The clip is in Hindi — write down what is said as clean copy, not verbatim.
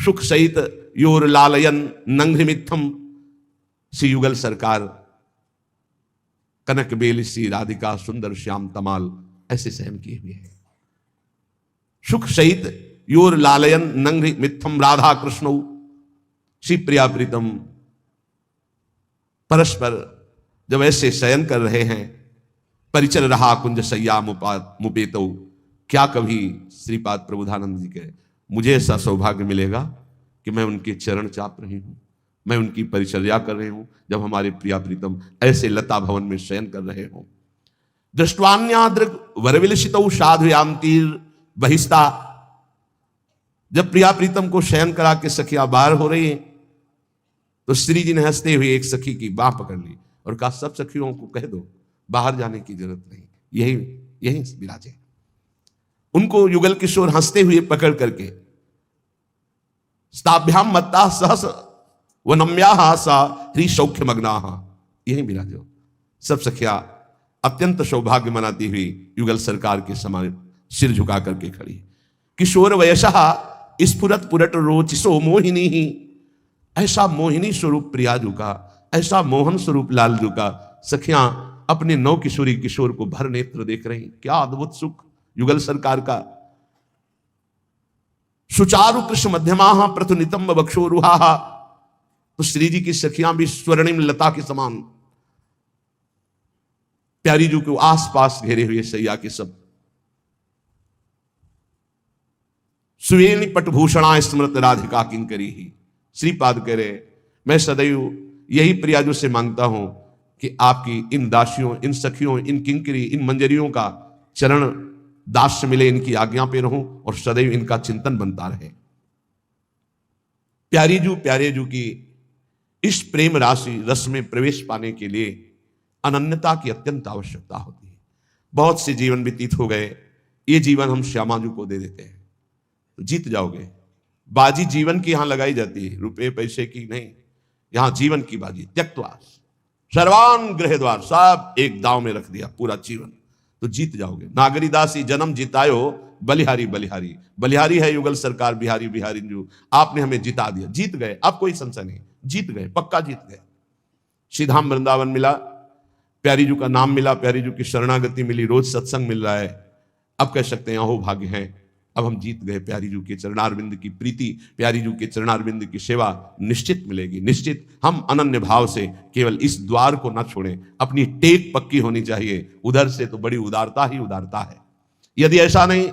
सुख सहित योर लालयन नंघ्रिमित्थम। श्री युगल सरकार कनक बेल श्री राधिका सुंदर श्याम तमाल ऐसे सहन किए हुए हैं। सुख सहित योर लालयन नंघ्रि मित्थम राधा कृष्ण श्री प्रिया प्रीतम परस्पर जब ऐसे शयन कर रहे हैं। परिचर रहा कुंज सैया मुपेतो। क्या कभी श्रीपाद प्रबुधानंद जी के मुझे ऐसा सौभाग्य मिलेगा कि मैं उनके चरण चाप रही हूं, मैं उनकी परिचर्या कर रही हूं, जब हमारे प्रिया प्रीतम ऐसे लता भवन में शयन कर रहे हों। दृष्टवान्यादृक वरविलसितौ साधुयांतीर बहिस्ता। जब प्रिया प्रीतम को शयन करा के सखियां बाहर हो रही हैं, तो श्री जी ने हंसते हुए एक सखी की बाह पकड़ ली और कहा, सब सखियों को कह दो बाहर जाने की जरूरत नहीं, यही यही विराजे। उनको युगल किशोर हंसते हुए पकड़ करके स्ताभ्याम मत्ता सहस वनम्या सा ह्री सौख्य मग्ना, यही विराजो। सब सखिया अत्यंत सौभाग्य मनाती हुई युगल सरकार के समान सिर झुका करके खड़ी। किशोर वयसहा स्फुरत पुरट रोचिसो मोहिनी ही। ऐसा मोहिनी स्वरूप प्रियाजू का, ऐसा मोहन स्वरूप लालजू का सखियां अपने नौ किशोरी किशोर को भर नेत्र देख रही। क्या अद्भुत सुख युगल सरकार का। सुचारु कृष्ण मध्यमा प्रथुनितंब बक्षोरुहा। तो श्री जी की सखियां भी स्वर्णिम लता के समान प्यारी जू के आसपास घेरे हुए सैया के सब। सुवेणी पटभूषणा स्मृत राधिका किंकरी ही। श्रीपाद कह रहे, मैं सदैव यही प्रियाजू से मांगता हूं कि आपकी इन दासियों, इन सखियों, इन किंकरी, इन मंजरियों का चरण दास्य मिले, इनकी आज्ञा पे रहूं और सदैव इनका चिंतन बनता रहे। प्यारे जू की इस प्रेम राशि रस में प्रवेश पाने के लिए अनन्यता की अत्यंत आवश्यकता होती है। बहुत से जीवन व्यतीत हो गए, ये जीवन हम श्यामाजू को दे देते हैं तो जीत जाओगे। बाजी जीवन की यहां लगाई जाती है, रुपए पैसे की नहीं, यहां जीवन की बाजी। त्यक्त्वा सर्वान गृह द्वार, सब एक दांव में रख दिया पूरा जीवन, तो जीत जाओगे। नागरीदासी जन्म जितायो बलिहारी बलिहारी। बलिहारी है युगल सरकार, बिहारी बिहारी जू, आपने हमें जिता दिया, जीत गए। अब कोई संशय नहीं, जीत गए, पक्का जीत गए। श्रीधाम वृंदावन मिला, प्यारी जू का नाम मिला, प्यारी जू की शरणागति मिली, रोज सत्संग मिल रहा है। अब कह सकते हैं अहो भाग्य है, अब हम जीत गए। प्यारी जू के चरणारविंद की प्रीति, प्यारी जू के चरणारविंद की सेवा निश्चित मिलेगी, निश्चित। हम अनन्य भाव से केवल इस द्वार को ना छोड़ें, अपनी टेक पक्की होनी चाहिए। उधर से तो बड़ी उदारता ही उदारता है। यदि ऐसा नहीं